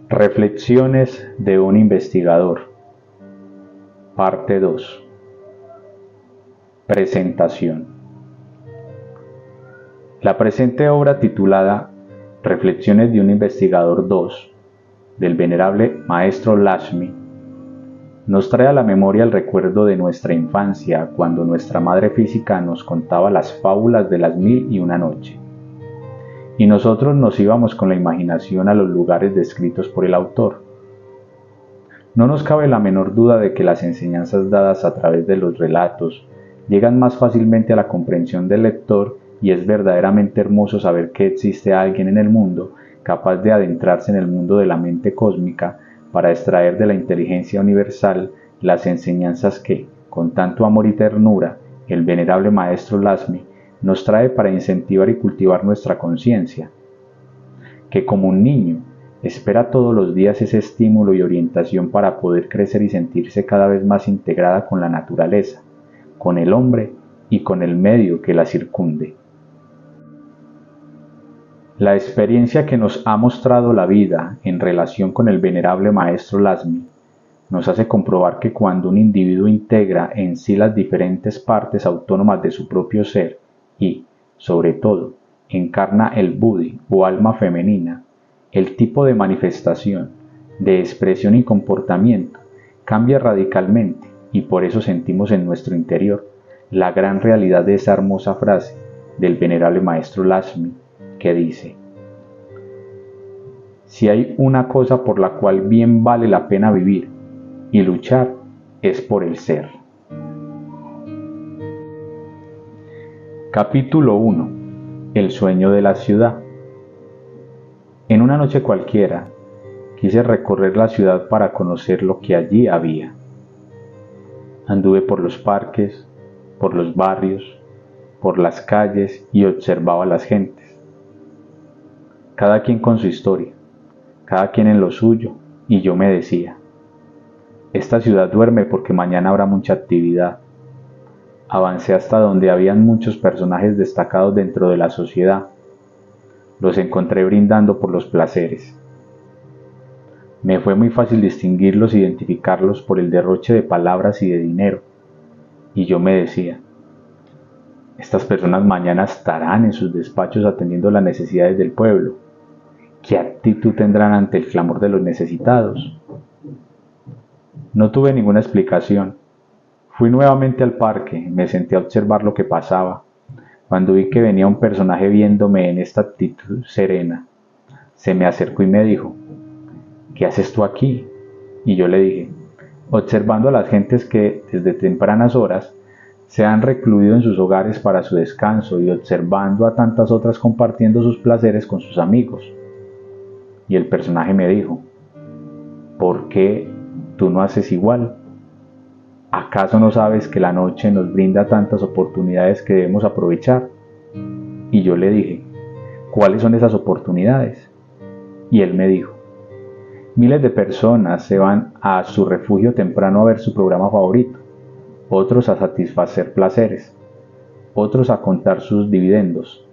Reflexiones de un investigador. Parte 2. Presentación. La presente obra titulada Reflexiones de un investigador 2, del venerable maestro Lakshmi, nos trae a la memoria el recuerdo de nuestra infancia, cuando nuestra madre física nos contaba las fábulas de las 1001 noche, y nosotros nos íbamos con la imaginación a los lugares descritos por el autor. No nos cabe la menor duda de que las enseñanzas dadas a través de los relatos llegan más fácilmente a la comprensión del lector, y es verdaderamente hermoso saber que existe alguien en el mundo capaz de adentrarse en el mundo de la mente cósmica para extraer de la inteligencia universal las enseñanzas que, con tanto amor y ternura, el venerable maestro Lakshmi nos trae para incentivar y cultivar nuestra conciencia, que como un niño espera todos los días ese estímulo y orientación para poder crecer y sentirse cada vez más integrada con la naturaleza, con el hombre y con el medio que la circunde. La experiencia que nos ha mostrado la vida en relación con el venerable maestro Lakshmi nos hace comprobar que cuando un individuo integra en sí las diferentes partes autónomas de su propio ser y, sobre todo, encarna el buddhi o alma femenina, el tipo de manifestación, de expresión y comportamiento cambia radicalmente, y por eso sentimos en nuestro interior la gran realidad de esa hermosa frase del venerable maestro Lakshmi que dice: si hay una cosa por la cual bien vale la pena vivir y luchar, es por el ser. Capítulo 1. El sueño de la ciudad. En una noche cualquiera, quise recorrer la ciudad para conocer lo que allí había. Anduve por los parques, por los barrios, por las calles y observaba a las gentes. Cada quien con su historia, cada quien en lo suyo, y yo me decía: esta ciudad duerme porque mañana habrá mucha actividad. Avancé hasta donde habían muchos personajes destacados dentro de la sociedad. Los encontré brindando por los placeres. Me fue muy fácil distinguirlos e identificarlos por el derroche de palabras y de dinero, y yo me decía: estas personas mañana estarán en sus despachos atendiendo las necesidades del pueblo. ¿Qué actitud tendrán ante el clamor de los necesitados? No tuve ninguna explicación. Fui nuevamente al parque, me senté a observar lo que pasaba, cuando vi que venía un personaje viéndome en esta actitud serena. Se me acercó y me dijo: ¿qué haces tú aquí? Y yo le dije: observando a las gentes que, desde tempranas horas, se han recluido en sus hogares para su descanso, y observando a tantas otras compartiendo sus placeres con sus amigos. Y el personaje me dijo: ¿por qué tú no haces igual? ¿Acaso no sabes que la noche nos brinda tantas oportunidades que debemos aprovechar? Y yo le dije: ¿cuáles son esas oportunidades? Y él me dijo: miles de personas se van a su refugio temprano a ver su programa favorito, otros a satisfacer placeres, otros a contar sus dividendos.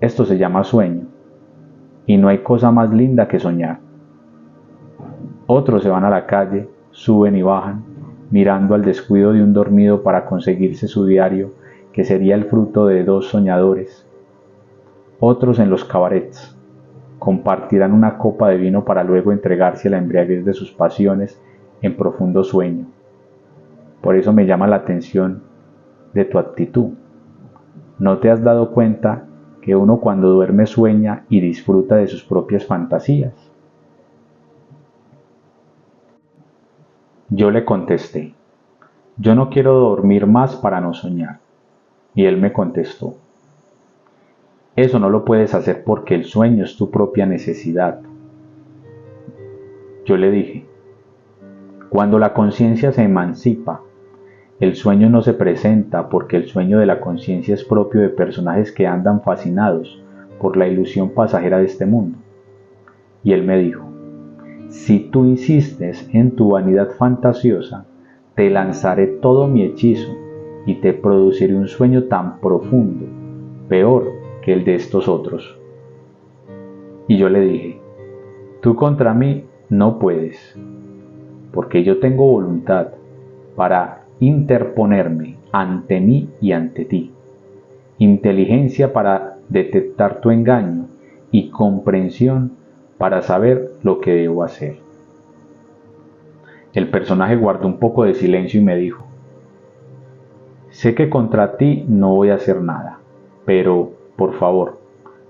Esto se llama sueño, y no hay cosa más linda que soñar. Otros se van a la calle, suben y bajan, mirando al descuido de un dormido para conseguirse su diario, que sería el fruto de dos soñadores. Otros en los cabarets compartirán una copa de vino para luego entregarse a la embriaguez de sus pasiones en profundo sueño. Por eso me llama la atención de tu actitud. ¿No te has dado cuenta que uno cuando duerme sueña y disfruta de sus propias fantasías? Yo le contesté: yo no quiero dormir más para no soñar. Y él me contestó: eso no lo puedes hacer porque el sueño es tu propia necesidad. Yo le dije: cuando la conciencia se emancipa, el sueño no se presenta, porque el sueño de la conciencia es propio de personajes que andan fascinados por la ilusión pasajera de este mundo. Y él me dijo: si tú insistes en tu vanidad fantasiosa, te lanzaré todo mi hechizo y te produciré un sueño tan profundo, peor que el de estos otros. Y yo le dije: Tú contra mí no puedes, porque yo tengo voluntad para interponerme ante mí y ante ti, inteligencia para detectar tu engaño y comprensión para saber lo que debo hacer. El personaje guardó un poco de silencio y me dijo: sé que contra ti no voy a hacer nada, pero, por favor,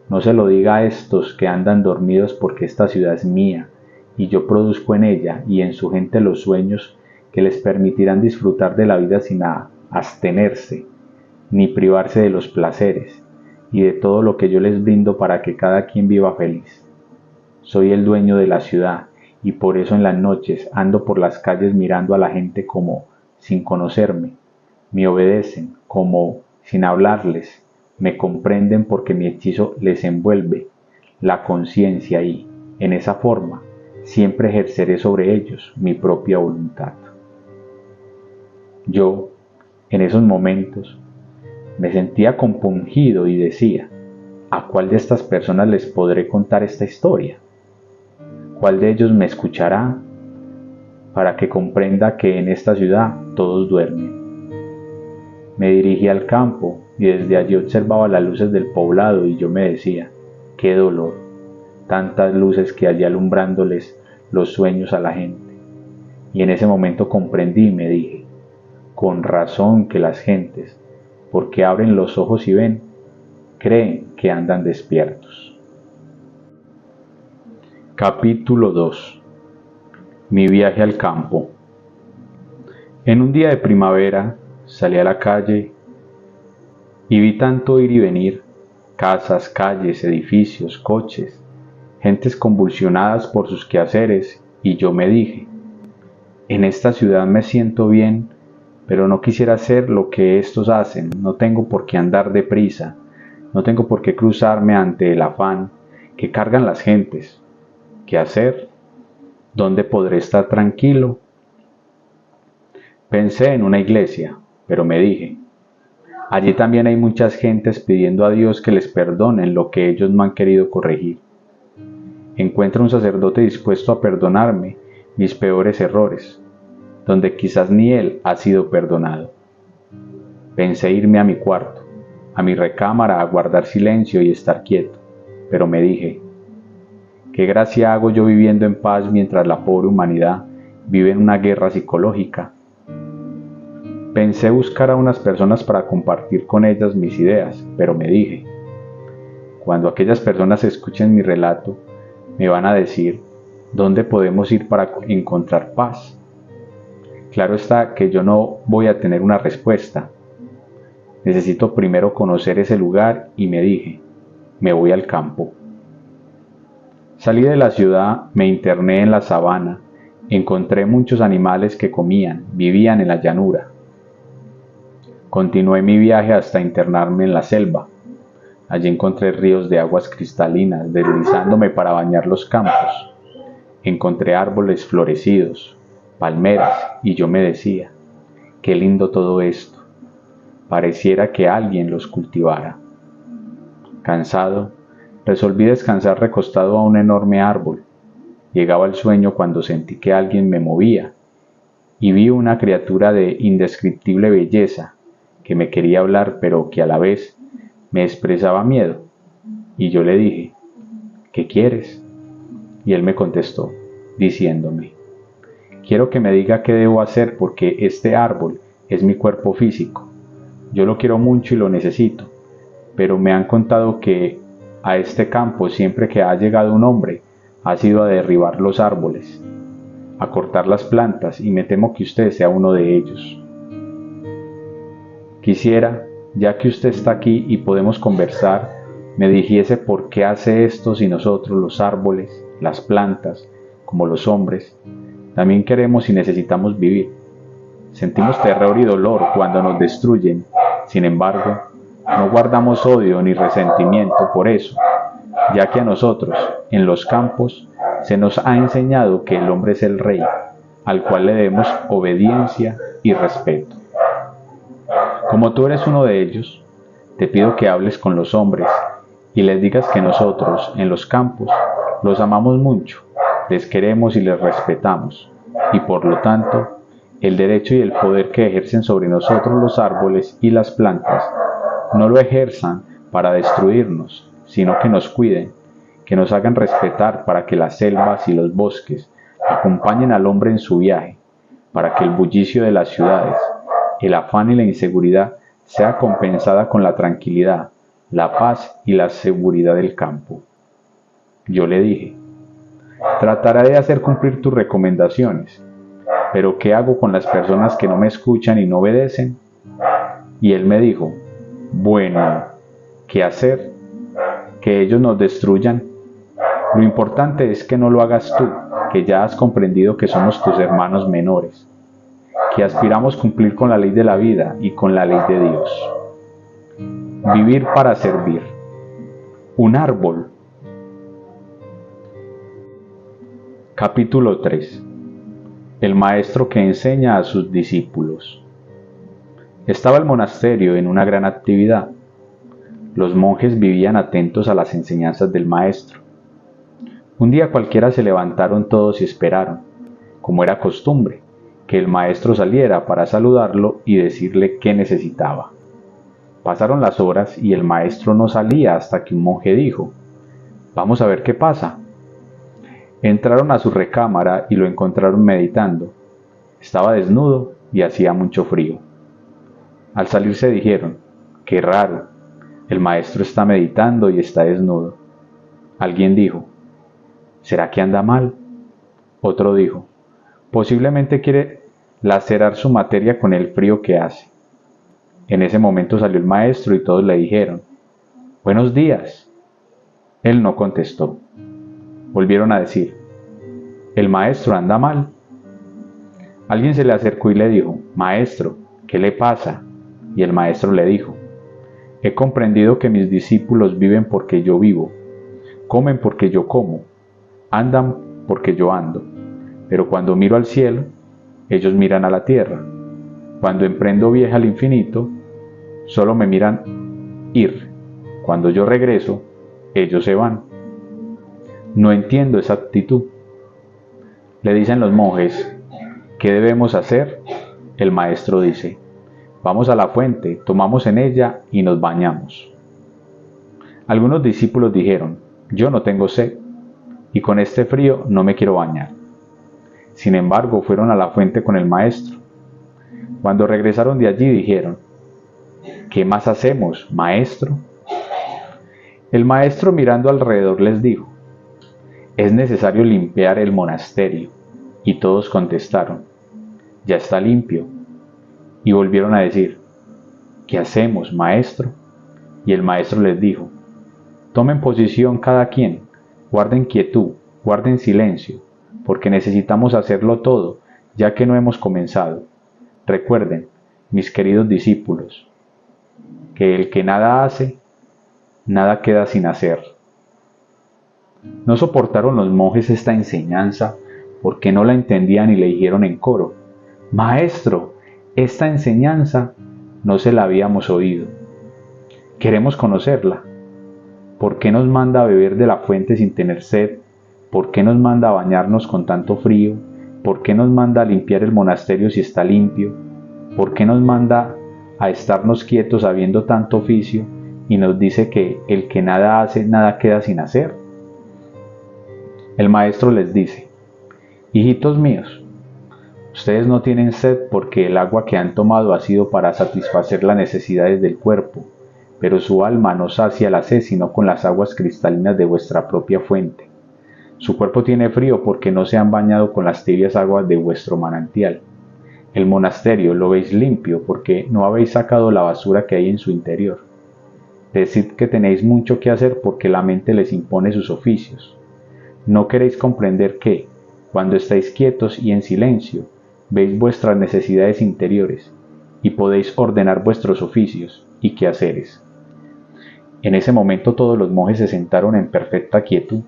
no se lo diga a estos que andan dormidos, porque esta ciudad es mía y yo produzco en ella y en su gente los sueños que les permitirán disfrutar de la vida sin abstenerse ni privarse de los placeres y de todo lo que yo les brindo para que cada quien viva feliz. Soy el dueño de la ciudad y por eso en las noches ando por las calles mirando a la gente como sin conocerme, me obedecen como sin hablarles, me comprenden porque mi hechizo les envuelve la conciencia y, en esa forma, siempre ejerceré sobre ellos mi propia voluntad. Yo, en esos momentos, me sentía compungido y decía: ¿a cuál de estas personas les podré contar esta historia? ¿Cuál de ellos me escuchará para que comprenda que en esta ciudad todos duermen? Me dirigí al campo y desde allí observaba las luces del poblado y yo me decía: qué dolor, tantas luces que allí alumbrándoles los sueños a la gente. Y en ese momento comprendí y me dije: con razón que las gentes, porque abren los ojos y ven, creen que andan despiertos. Capítulo 2. Mi viaje al campo. En un día de primavera salí a la calle y vi tanto ir y venir, casas, calles, edificios, coches, gentes convulsionadas por sus quehaceres, y yo me dije: en esta ciudad me siento bien, pero no quisiera hacer lo que estos hacen, no tengo por qué andar deprisa, no tengo por qué cruzarme ante el afán que cargan las gentes. ¿Qué hacer? ¿Dónde podré estar tranquilo? Pensé en una iglesia, pero me dije: allí también hay muchas gentes pidiendo a Dios que les perdonen lo que ellos no han querido corregir. Encuentro un sacerdote dispuesto a perdonarme mis peores errores, donde quizás ni él ha sido perdonado. Pensé irme a mi cuarto, a mi recámara, a guardar silencio y estar quieto, pero me dije: ¿qué gracia hago yo viviendo en paz mientras la pobre humanidad vive en una guerra psicológica? Pensé buscar a unas personas para compartir con ellas mis ideas, pero me dije: cuando aquellas personas escuchen mi relato, me van a decir: ¿dónde podemos ir para encontrar paz? Claro está que yo no voy a tener una respuesta. Necesito primero conocer ese lugar y me dije: me voy al campo. Salí de la ciudad, me interné en la sabana, encontré muchos animales que comían, vivían en la llanura. Continué mi viaje hasta internarme en la selva. Allí encontré ríos de aguas cristalinas, deslizándome para bañar los campos. Encontré árboles florecidos, palmeras, y yo me decía: qué lindo todo esto. Pareciera que alguien los cultivara. Cansado, resolví descansar recostado a un enorme árbol. Llegaba el sueño cuando sentí que alguien me movía y vi una criatura de indescriptible belleza que me quería hablar, pero que a la vez me expresaba miedo. Y yo le dije: ¿qué quieres? Y él me contestó, diciéndome: quiero que me diga qué debo hacer, porque este árbol es mi cuerpo físico. Yo lo quiero mucho y lo necesito, pero me han contado que a este campo siempre que ha llegado un hombre ha sido a derribar los árboles, a cortar las plantas, y me temo que usted sea uno de ellos. Quisiera, ya que usted está aquí y podemos conversar, me dijese por qué hace esto si nosotros, los árboles, las plantas, como los hombres, también queremos y necesitamos vivir. Sentimos terror y dolor cuando nos destruyen. Sin embargo, no guardamos odio ni resentimiento por eso, ya que a nosotros, en los campos, se nos ha enseñado que el hombre es el rey, al cual le debemos obediencia y respeto. Como tú eres uno de ellos, te pido que hables con los hombres y les digas que nosotros, en los campos, los amamos mucho les queremos y les respetamos, y por lo tanto, el derecho y el poder que ejercen sobre nosotros los árboles y las plantas, no lo ejerzan para destruirnos, sino que nos cuiden, que nos hagan respetar para que las selvas y los bosques acompañen al hombre en su viaje, para que el bullicio de las ciudades, el afán y la inseguridad sea compensada con la tranquilidad, la paz y la seguridad del campo. Yo le dije, trataré de hacer cumplir tus recomendaciones, pero ¿qué hago con las personas que no me escuchan y no obedecen? Y él me dijo, bueno, ¿qué hacer? Que ellos nos destruyan. Lo importante es que no lo hagas tú, que ya has comprendido que somos tus hermanos menores, que aspiramos cumplir con la ley de la vida y con la ley de Dios. Vivir para servir. Un árbol. Capítulo 3. El maestro que enseña a sus discípulos. Estaba el monasterio en una gran actividad. Los monjes vivían atentos a las enseñanzas del maestro. Un día cualquiera se levantaron todos y esperaron, como era costumbre, que el maestro saliera para saludarlo y decirle qué necesitaba. Pasaron las horas y el maestro no salía hasta que un monje dijo, «Vamos a ver qué pasa». Entraron a su recámara y lo encontraron meditando. Estaba desnudo y hacía mucho frío. Al salir se dijeron, «Qué raro, el maestro está meditando y está desnudo». Alguien dijo, «¿Será que anda mal?». Otro dijo, «Posiblemente quiere lacerar su materia con el frío que hace». En ese momento salió el maestro y todos le dijeron, «Buenos días». Él no contestó. Volvieron a decir, «El maestro anda mal». Alguien se le acercó y le dijo, «Maestro, ¿qué le pasa?». Y el maestro le dijo, «He comprendido que mis discípulos viven porque yo vivo, comen porque yo como, andan porque yo ando, pero cuando miro al cielo, ellos miran a la tierra. Cuando emprendo viaje al infinito, solo me miran ir. Cuando yo regreso, ellos se van. No entiendo esa actitud». Le dicen los monjes, «¿Qué debemos hacer?». El maestro dice, «Vamos a la fuente, tomamos en ella y nos bañamos». Algunos discípulos dijeron, «Yo no tengo sed, y con este frío no me quiero bañar». Sin embargo, fueron a la fuente con el maestro. Cuando regresaron de allí dijeron, «¿Qué más hacemos, maestro?». El maestro mirando alrededor les dijo, «Es necesario limpiar el monasterio». Y todos contestaron, «Ya está limpio». Y volvieron a decir, «¿Qué hacemos, maestro?». Y el maestro les dijo, «Tomen posición cada quien, guarden quietud, guarden silencio, porque necesitamos hacerlo todo, ya que no hemos comenzado. Recuerden, mis queridos discípulos, que el que nada hace, nada queda sin hacer». No soportaron los monjes esta enseñanza porque no la entendían y le dijeron en coro, «Maestro, esta enseñanza no se la habíamos oído. Queremos conocerla. ¿Por qué nos manda a beber de la fuente sin tener sed? ¿Por qué nos manda a bañarnos con tanto frío? ¿Por qué nos manda a limpiar el monasterio si está limpio? ¿Por qué nos manda a estarnos quietos habiendo tanto oficio y nos dice que el que nada hace, nada queda sin hacer?». El maestro les dice, «Hijitos míos, ustedes no tienen sed porque el agua que han tomado ha sido para satisfacer las necesidades del cuerpo, pero su alma no sacia la sed sino con las aguas cristalinas de vuestra propia fuente. Su cuerpo tiene frío porque no se han bañado con las tibias aguas de vuestro manantial. El monasterio lo veis limpio porque no habéis sacado la basura que hay en su interior. Decid que tenéis mucho que hacer porque la mente les impone sus oficios. ¿No queréis comprender que, cuando estáis quietos y en silencio, veis vuestras necesidades interiores y podéis ordenar vuestros oficios y quehaceres?». En ese momento todos los monjes se sentaron en perfecta quietud.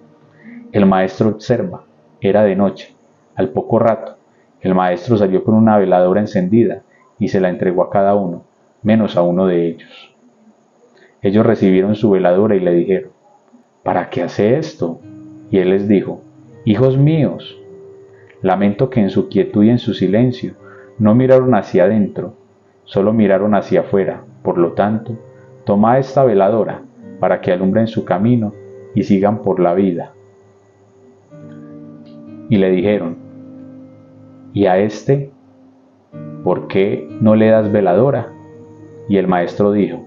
El maestro observa, era de noche. Al poco rato, el maestro salió con una veladora encendida y se la entregó a cada uno, menos a uno de ellos. Ellos recibieron su veladora y le dijeron, «¿Para qué hace esto?». Y él les dijo, Hijos míos, lamento que en su quietud y en su silencio no miraron hacia adentro, solo miraron hacia afuera. Por lo tanto, tomad esta veladora para que alumbren su camino y sigan por la vida. Y le dijeron, ¿y a este por qué no le das veladora? Y el maestro dijo,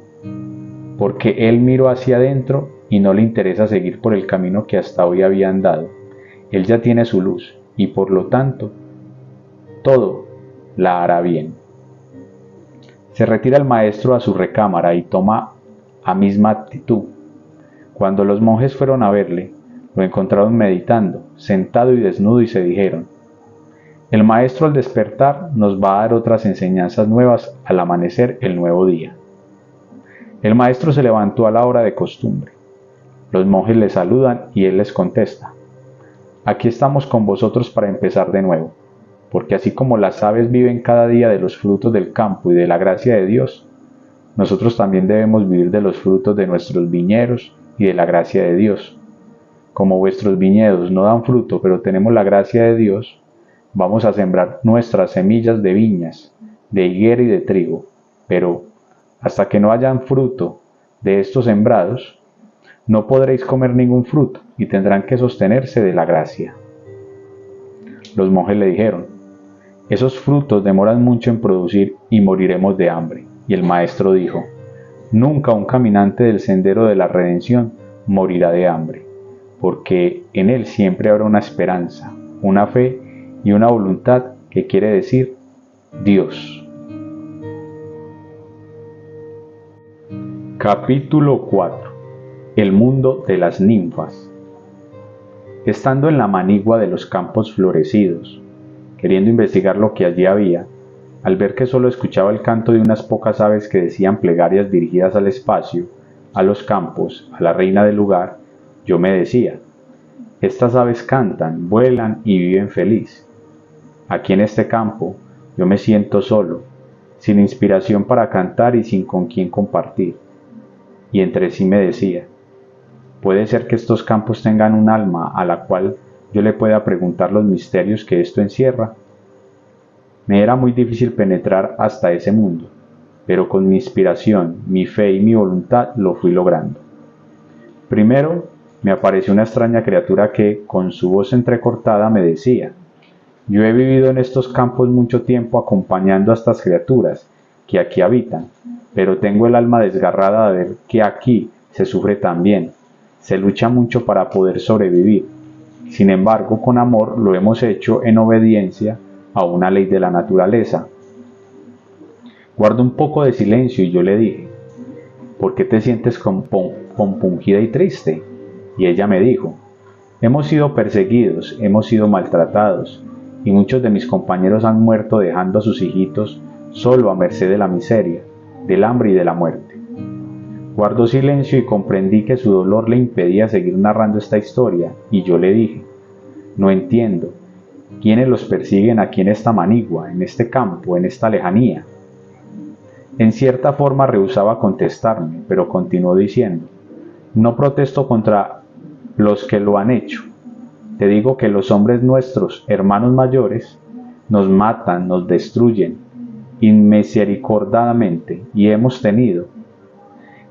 porque él miró hacia adentro y no le interesa seguir por el camino que hasta hoy había andado. Él ya tiene su luz y por lo tanto todo la hará bien. Se retira el maestro a su recámara y toma la misma actitud. Cuando los monjes fueron a verle, lo encontraron meditando, sentado y desnudo, y se dijeron, el maestro al despertar nos va a dar otras enseñanzas nuevas al amanecer el nuevo día. El maestro se levantó a la hora de costumbre. Los monjes le saludan y él les contesta, aquí estamos con vosotros para empezar de nuevo, porque así como las aves viven cada día de los frutos del campo y de la gracia de Dios, nosotros también debemos vivir de los frutos de nuestros viñedos y de la gracia de Dios. Como vuestros viñedos no dan fruto, pero tenemos la gracia de Dios, vamos a sembrar nuestras semillas de viñas, de higuera y de trigo, pero hasta que no hayan fruto de estos sembrados, no podréis comer ningún fruto y tendrán que sostenerse de la gracia. Los monjes le dijeron, esos frutos demoran mucho en producir y moriremos de hambre. Y el maestro dijo, nunca un caminante del sendero de la redención morirá de hambre, porque en él siempre habrá una esperanza, una fe y una voluntad que quiere decir Dios. Capítulo 4. El mundo de las ninfas. Estando en la manigua de los campos florecidos, queriendo investigar lo que allí había, al ver que solo escuchaba el canto de unas pocas aves que decían plegarias dirigidas al espacio, a los campos, a la reina del lugar, yo me decía, estas aves cantan, vuelan y viven feliz. Aquí en este campo yo me siento solo, sin inspiración para cantar y sin con quién compartir. Y entre sí me decía, puede ser que estos campos tengan un alma a la cual yo le pueda preguntar los misterios que esto encierra. Me era muy difícil penetrar hasta ese mundo, pero con mi inspiración, mi fe y mi voluntad lo fui logrando. Primero, me apareció una extraña criatura que, con su voz entrecortada, me decía, yo he vivido en estos campos mucho tiempo acompañando a estas criaturas que aquí habitan, pero tengo el alma desgarrada de ver que aquí se sufre también, se lucha mucho para poder sobrevivir. Sin embargo, con amor lo hemos hecho en obediencia a una ley de la naturaleza. Guardo un poco de silencio y yo le dije, ¿por qué te sientes compungida y triste? Y ella me dijo, hemos sido perseguidos, hemos sido maltratados, y muchos de mis compañeros han muerto dejando a sus hijitos solo a merced de la miseria, del hambre y de la muerte. Guardó silencio y comprendí que su dolor le impedía seguir narrando esta historia, y yo le dije, no entiendo, ¿quiénes los persiguen aquí en esta manigua, en este campo, en esta lejanía? En cierta forma rehusaba contestarme, pero continuó diciendo, no protesto contra los que lo han hecho. Te digo que los hombres nuestros, hermanos mayores, nos matan, nos destruyen inmisericordiadamente y hemos tenido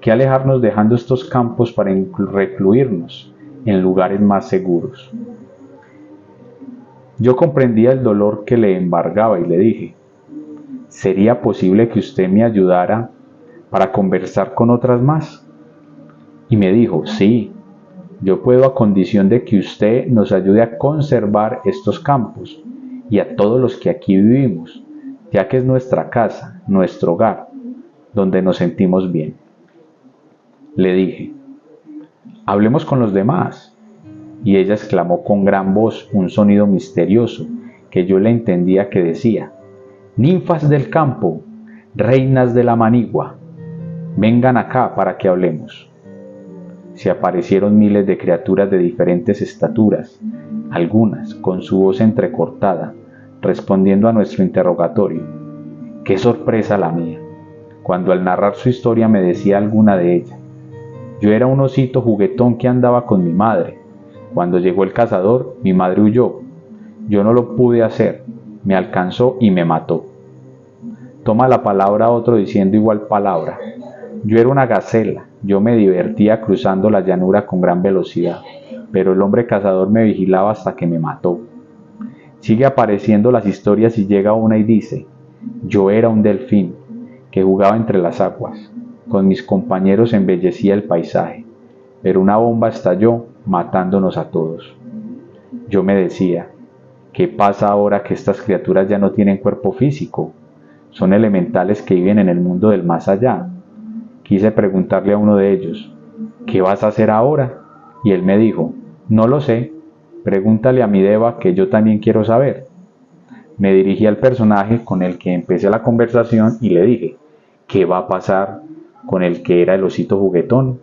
que alejarnos dejando estos campos para recluirnos en lugares más seguros. Yo comprendía el dolor que le embargaba y le dije, ¿sería posible que usted me ayudara para conversar con otras más? Y me dijo, sí, yo puedo a condición de que usted nos ayude a conservar estos campos y a todos los que aquí vivimos, ya que es nuestra casa, nuestro hogar, donde nos sentimos bien. Le dije, hablemos con los demás. Y ella exclamó con gran voz un sonido misterioso que yo le entendía que decía, ninfas del campo, reinas de la manigua, vengan acá para que hablemos. Se aparecieron miles de criaturas de diferentes estaturas, algunas con su voz entrecortada, respondiendo a nuestro interrogatorio. ¡Qué sorpresa la mía! Cuando al narrar su historia me decía alguna de ellas, yo era un osito juguetón que andaba con mi madre, Cuando llegó el cazador, mi madre huyó. Yo no lo pude hacer, me alcanzó y me mató. Toma la palabra otro diciendo igual palabra. Yo era una gacela, yo me divertía cruzando la llanura con gran velocidad, pero el hombre cazador me vigilaba hasta que me mató. Sigue apareciendo las historias y llega una y dice, yo era un delfín que jugaba entre las aguas, con mis compañeros embellecía el paisaje, pero una bomba estalló matándonos a todos. Yo me decía, ¿qué pasa ahora que estas criaturas ya no tienen cuerpo físico? Son elementales que viven en el mundo del más allá. Quise preguntarle a uno de ellos, ¿qué vas a hacer ahora? Y él me dijo, no lo sé, pregúntale a mi Deva que yo también quiero saber. Me dirigí al personaje con el que empecé la conversación y le dije, ¿qué va a pasar con el que era el osito juguetón?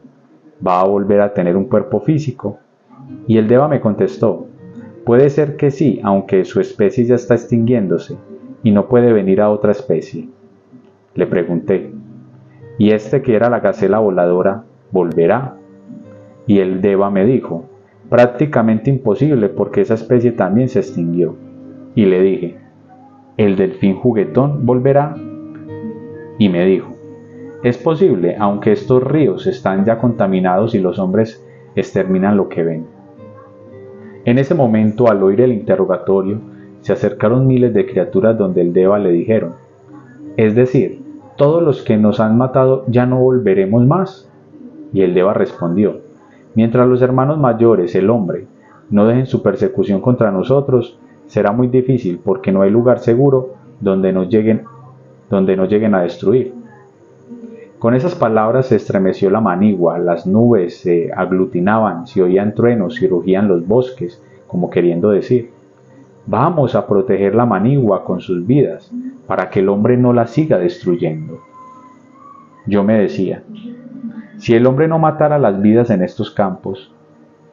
¿Va a volver a tener un cuerpo físico? Y el Deva me contestó, puede ser que sí, aunque su especie ya está extinguiéndose y no puede venir a otra especie. Le pregunté, ¿y este que era la gacela voladora, volverá? Y el Deva me dijo, prácticamente imposible porque esa especie también se extinguió. Y le dije, ¿el delfín juguetón volverá? Y me dijo, es posible, aunque estos ríos están ya contaminados y los hombres exterminan lo que ven. En ese momento, al oír el interrogatorio, se acercaron miles de criaturas donde el Deva le dijeron, es decir, todos los que nos han matado ya no volveremos más. Y el Deva respondió, mientras los hermanos mayores, el hombre, no dejen su persecución contra nosotros, será muy difícil porque no hay lugar seguro donde nos lleguen a destruir. Con esas palabras se estremeció la manigua, las nubes se aglutinaban, se oían truenos y rugían los bosques, como queriendo decir, vamos a proteger la manigua con sus vidas, para que el hombre no la siga destruyendo. Yo me decía, si el hombre no matara las vidas en estos campos,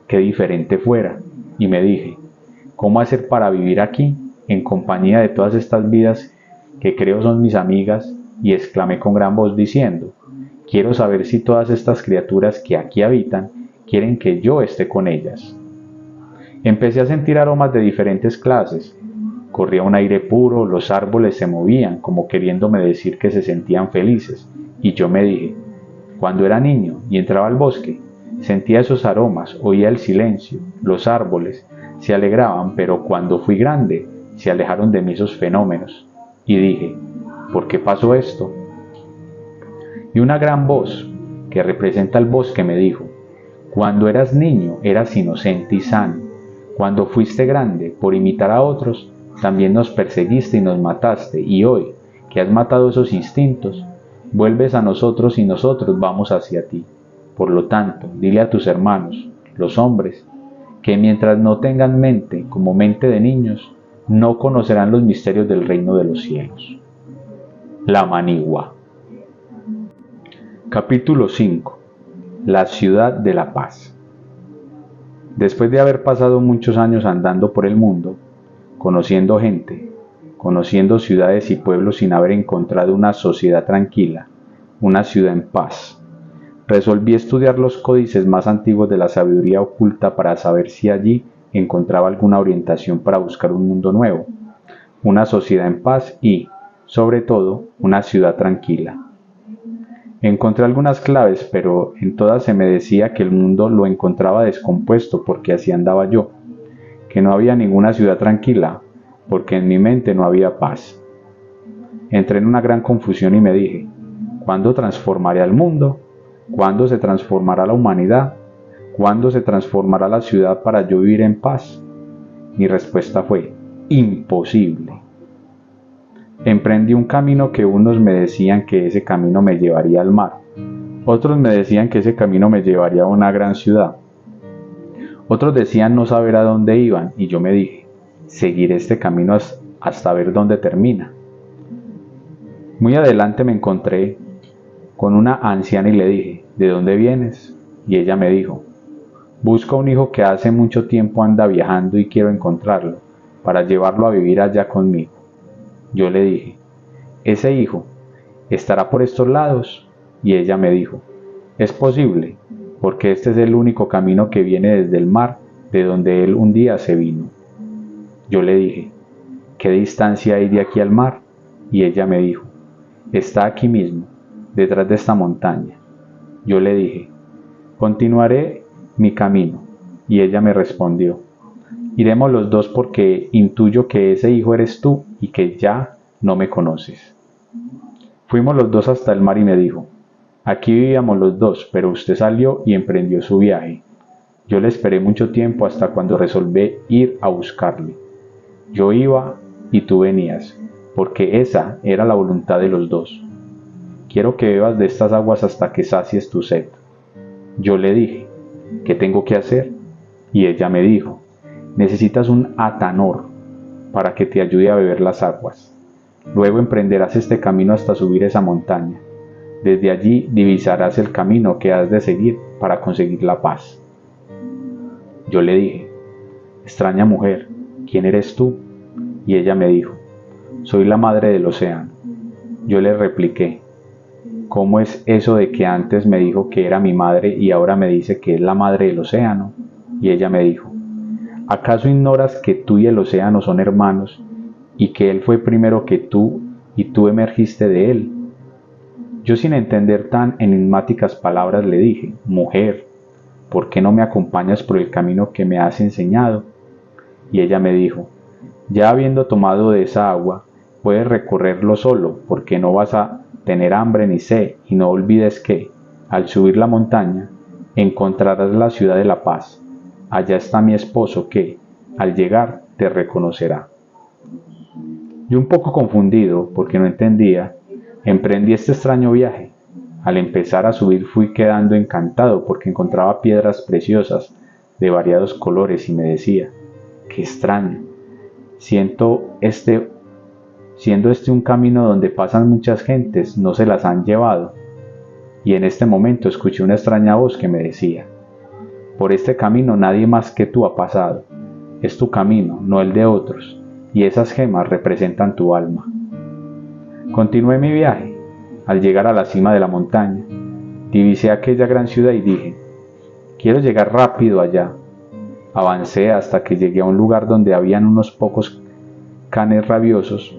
qué diferente fuera, y me dije, ¿cómo hacer para vivir aquí, en compañía de todas estas vidas que creo son mis amigas? Y exclamé con gran voz diciendo, quiero saber si todas estas criaturas que aquí habitan quieren que yo esté con ellas. Empecé a sentir aromas de diferentes clases. Corría un aire puro, los árboles se movían como queriéndome decir que se sentían felices, y yo me dije, cuando era niño y entraba al bosque, sentía esos aromas, oía el silencio, los árboles se alegraban, pero cuando fui grande se alejaron de mí esos fenómenos, y dije, ¿por qué pasó esto? Y una gran voz, que representa el bosque, me dijo, cuando eras niño eras inocente y sano, cuando fuiste grande, por imitar a otros, también nos perseguiste y nos mataste, y hoy, que has matado esos instintos, vuelves a nosotros y nosotros vamos hacia ti. Por lo tanto, dile a tus hermanos, los hombres, que mientras no tengan mente como mente de niños, no conocerán los misterios del reino de los cielos. La manigua. Capítulo 5. La ciudad de la paz. Después de haber pasado muchos años andando por el mundo, conociendo gente, conociendo ciudades y pueblos sin haber encontrado una sociedad tranquila, una ciudad en paz, resolví estudiar los códices más antiguos de la sabiduría oculta para saber si allí encontraba alguna orientación para buscar un mundo nuevo, una sociedad en paz y, sobre todo, una ciudad tranquila. Encontré algunas claves, pero en todas se me decía que el mundo lo encontraba descompuesto porque así andaba yo, que no había ninguna ciudad tranquila, porque en mi mente no había paz. Entré en una gran confusión y me dije, ¿cuándo transformaré al mundo? ¿Cuándo se transformará la humanidad? ¿Cuándo se transformará la ciudad para yo vivir en paz? Mi respuesta fue, imposible. Emprendí un camino que unos me decían que ese camino me llevaría al mar, otros me decían que ese camino me llevaría a una gran ciudad, otros decían no saber a dónde iban, y yo me dije, seguiré este camino hasta ver dónde termina. Muy adelante me encontré con una anciana y le dije, ¿de dónde vienes? Y ella me dijo, busco a un hijo que hace mucho tiempo anda viajando y quiero encontrarlo, para llevarlo a vivir allá conmigo. Yo le dije, ¿ese hijo estará por estos lados? Y ella me dijo, es posible, porque este es el único camino que viene desde el mar de donde él un día se vino. Yo le dije, ¿qué distancia hay de aquí al mar? Y ella me dijo, está aquí mismo, detrás de esta montaña. Yo le dije, continuaré mi camino. Y ella me respondió, iremos los dos porque intuyo que ese hijo eres tú y que ya no me conoces. Fuimos los dos hasta el mar y me dijo, aquí vivíamos los dos, pero usted salió y emprendió su viaje. Yo le esperé mucho tiempo hasta cuando resolví ir a buscarle. Yo iba y tú venías, porque esa era la voluntad de los dos. Quiero que bebas de estas aguas hasta que sacies tu sed. Yo le dije, ¿qué tengo que hacer? Y ella me dijo, necesitas un atanor para que te ayude a beber las aguas. Luego emprenderás este camino hasta subir esa montaña. Desde allí divisarás el camino que has de seguir para conseguir la paz. Yo le dije, extraña mujer, ¿quién eres tú? Y ella me dijo, soy la madre del océano. Yo le repliqué, ¿cómo es eso de que antes me dijo que era mi madre y ahora me dice que es la madre del océano? Y ella me dijo, ¿acaso ignoras que tú y el océano son hermanos y que él fue primero que tú y tú emergiste de él? Yo, sin entender tan enigmáticas palabras, le dije, mujer, ¿por qué no me acompañas por el camino que me has enseñado? Y ella me dijo, ya habiendo tomado de esa agua, puedes recorrerlo solo, porque no vas a tener hambre ni sed, y no olvides que, al subir la montaña, encontrarás la ciudad de la paz. Allá está mi esposo que, al llegar, te reconocerá. Yo, un poco confundido, porque no entendía, emprendí este extraño viaje. Al empezar a subir fui quedando encantado porque encontraba piedras preciosas de variados colores y me decía, qué extraño, siendo este un camino donde pasan muchas gentes, no se las han llevado. Y en este momento escuché una extraña voz que me decía, por este camino nadie más que tú ha pasado, es tu camino, no el de otros, y esas gemas representan tu alma. Continué mi viaje. Al llegar a la cima de la montaña, divisé aquella gran ciudad y dije, quiero llegar rápido allá. Avancé hasta que llegué a un lugar donde habían unos pocos canes rabiosos,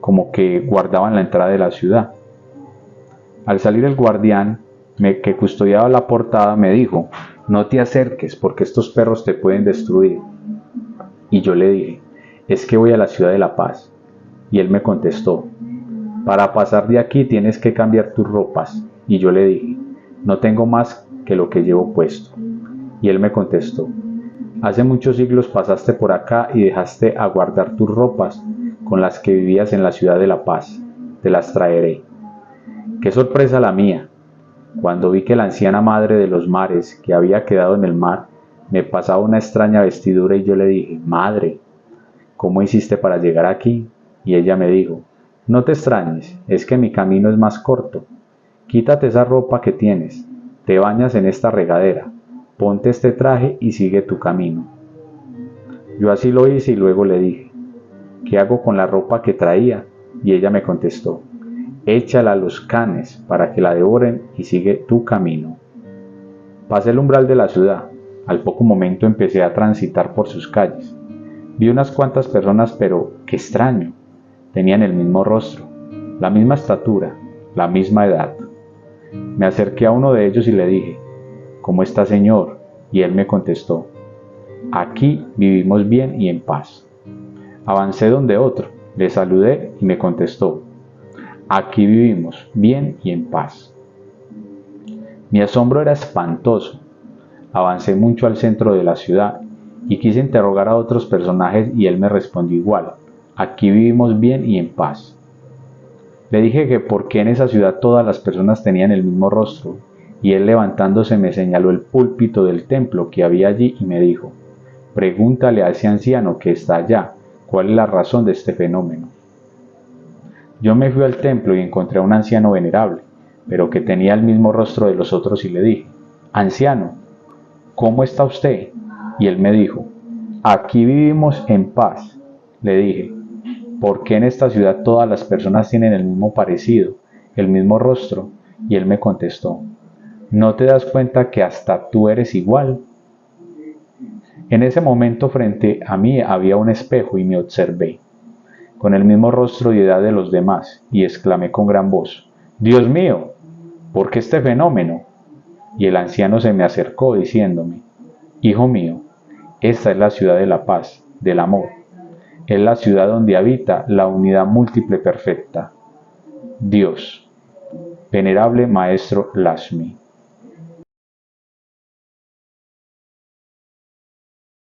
como que guardaban la entrada de la ciudad. Al salir el guardián, que custodiaba la portada, me dijo, no te acerques porque estos perros te pueden destruir. Y yo le dije, es que voy a la ciudad de la paz. Y él me contestó, para pasar de aquí tienes que cambiar tus ropas. Y yo le dije, no tengo más que lo que llevo puesto. Y él me contestó, hace muchos siglos pasaste por acá y dejaste a guardar tus ropas con las que vivías en la ciudad de la paz. Te las traeré. Qué sorpresa la mía, cuando vi que la anciana madre de los mares, que había quedado en el mar, me pasaba una extraña vestidura y yo le dije, madre, ¿cómo hiciste para llegar aquí? Y ella me dijo, no te extrañes, es que mi camino es más corto. Quítate esa ropa que tienes, te bañas en esta regadera, ponte este traje y sigue tu camino. Yo así lo hice y luego le dije, ¿qué hago con la ropa que traía? Y ella me contestó, échala a los canes para que la devoren y sigue tu camino. Pasé el umbral de la ciudad, al poco momento empecé a transitar por sus calles. Vi unas cuantas personas, pero qué extraño, tenían el mismo rostro, la misma estatura, la misma edad. Me acerqué a uno de ellos y le dije, ¿cómo está, señor? Y él me contestó, aquí vivimos bien y en paz. Avancé donde otro, le saludé y me contestó, aquí vivimos bien y en paz. Mi asombro era espantoso. Avancé mucho al centro de la ciudad y quise interrogar a otros personajes y él me respondió igual, aquí vivimos bien y en paz. Le dije que por qué en esa ciudad todas las personas tenían el mismo rostro, y él, levantándose, me señaló el púlpito del templo que había allí y me dijo, pregúntale a ese anciano que está allá cuál es la razón de este fenómeno. Yo me fui al templo y encontré a un anciano venerable, pero que tenía el mismo rostro de los otros y le dije, anciano, ¿cómo está usted? Y él me dijo, aquí vivimos en paz. Le dije, ¿por qué en esta ciudad todas las personas tienen el mismo parecido, el mismo rostro? Y él me contestó, ¿no te das cuenta que hasta tú eres igual? En ese momento frente a mí había un espejo y me observé, con el mismo rostro y edad de los demás, y exclamé con gran voz: «Dios mío, ¿por qué este fenómeno?». Y el anciano se me acercó diciéndome: «Hijo mío, esta es la ciudad de la paz, del amor. Es la ciudad donde habita la unidad múltiple perfecta, Dios, venerable Maestro Lakshmi».